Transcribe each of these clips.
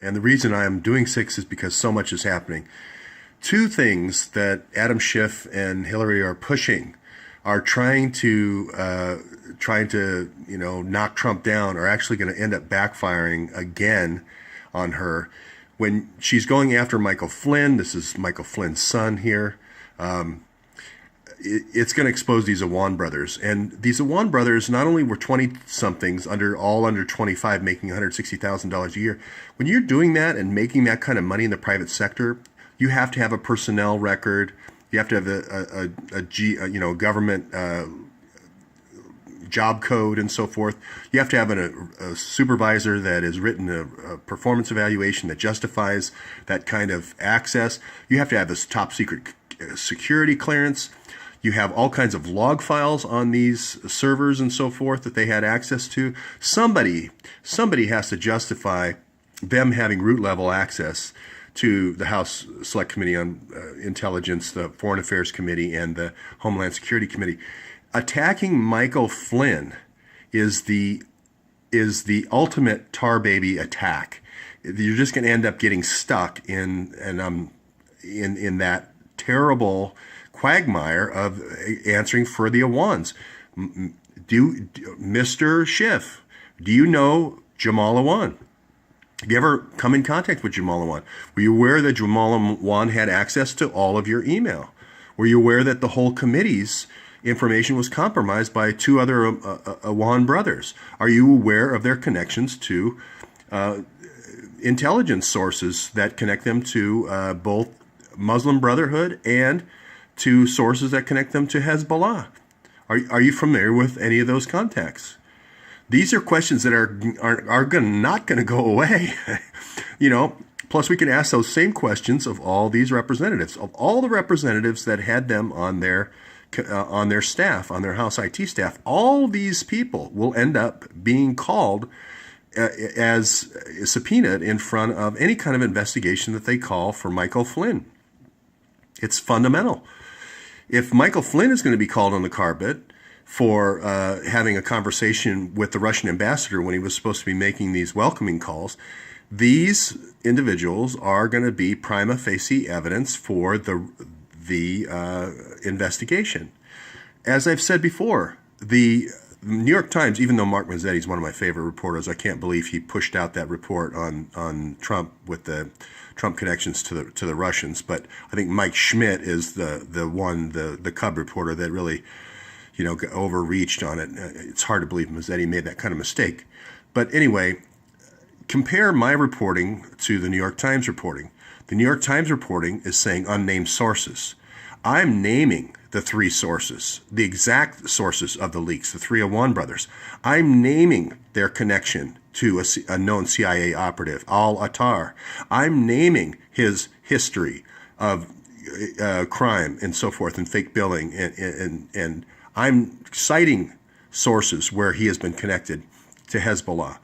And the reason I'm doing 6 is because so much is happening. Two things that Adam Schiff and Hillary are pushing are trying to knock Trump down are actually going to end up backfiring again on her. When she's going after Michael Flynn, this is Michael Flynn's son here, it's going to expose these Awan brothers. And these Awan brothers not only were 20-somethings, all under 25, making $160,000 a year. When you're doing that and making that kind of money in the private sector, you have to have a personnel record. You have to have a government job code and so forth. You have to have a supervisor that has written a performance evaluation that justifies that kind of access. You have to have this top secret security clearance. You have all kinds of log files on these servers and so forth that they had access to. Somebody has to justify them having root level access to the House Select Committee on Intelligence, the Foreign Affairs Committee, and the Homeland Security Committee. Attacking Michael Flynn is the ultimate tar baby attack. You're just going to end up getting stuck in that terrible quagmire of answering for the Awans. Mr. Schiff, do you know Jamal Awan? Have you ever come in contact with Jamal Awan? Were you aware that Jamal Awan had access to all of your email? Were you aware that the whole committee's information was compromised by 2 other Awan brothers? Are you aware of their connections to intelligence sources that connect them to both Muslim Brotherhood and to sources that connect them to Hezbollah? Are you familiar with any of those contacts? These are questions that are not going to go away. Plus we can ask those same questions of all these representatives, of all the representatives that had them on their staff, on their House IT staff. All these people will end up being called as subpoenaed in front of any kind of investigation that they call for Michael Flynn. It's fundamental. If Michael Flynn is going to be called on the carpet for having a conversation with the Russian ambassador when he was supposed to be making these welcoming calls, these individuals are going to be prima facie evidence for the investigation. As I've said before, the New York Times, even though Mark Mazzetti is one of my favorite reporters, I can't believe he pushed out that report on Trump with the Trump connections to the Russians. But I think Mike Schmidt is the Cub reporter that really overreached on it. It's hard to believe Mazzetti made that kind of mistake. But anyway, compare my reporting to the New York Times reporting. The New York Times reporting is saying unnamed sources. I'm naming the 3 sources, the exact sources of the leaks, the 3 Awan brothers. I'm naming their connection to a known CIA operative, Al-Attar. I'm naming his history of crime and so forth and fake billing, and I'm citing sources where he has been connected to Hezbollah.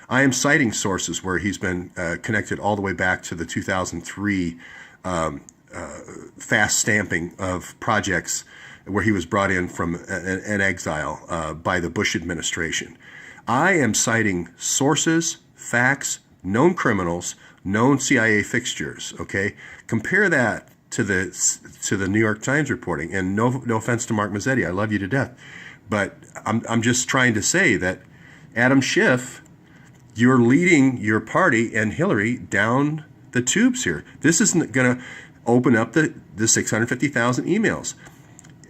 I am citing sources where he's been connected all the way back to the 2003 fast stamping of projects where he was brought in from an exile by the Bush administration. I am citing sources, facts, known criminals, known CIA fixtures. Okay, compare that to the New York Times reporting. And no offense to Mark Mazzetti, I love you to death, but I'm just trying to say that Adam Schiff, you're leading your party and Hillary down the tubes here. This isn't going to open up the 650,000 emails.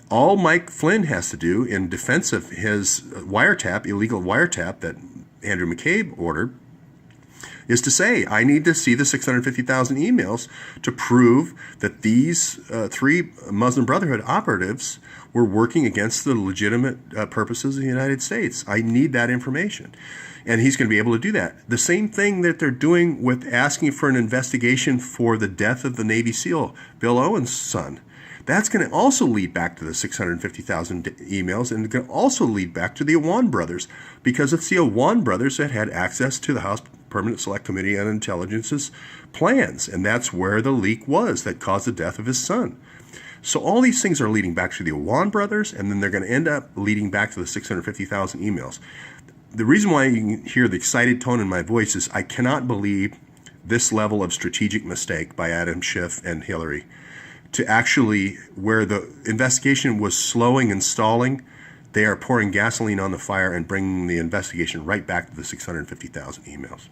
All Mike Flynn has to do in defense of his illegal wiretap that Andrew McCabe ordered, is to say, I need to see the 650,000 emails to prove that these 3 Muslim Brotherhood operatives were working against the legitimate purposes of the United States. I need that information. And he's going to be able to do that. The same thing that they're doing with asking for an investigation for the death of the Navy SEAL, Bill Owen's son. That's going to also lead back to the 650,000 emails, and it's going to also lead back to the Awan brothers, because it's the Awan brothers that had access to the House Permanent Select Committee on Intelligence's plans, and that's where the leak was that caused the death of his son. So all these things are leading back to the Awan brothers, and then they're going to end up leading back to the 650,000 emails. The reason why you can hear the excited tone in my voice is I cannot believe this level of strategic mistake by Adam Schiff and Hillary to actually, where the investigation was slowing and stalling, they are pouring gasoline on the fire and bringing the investigation right back to the 650,000 emails.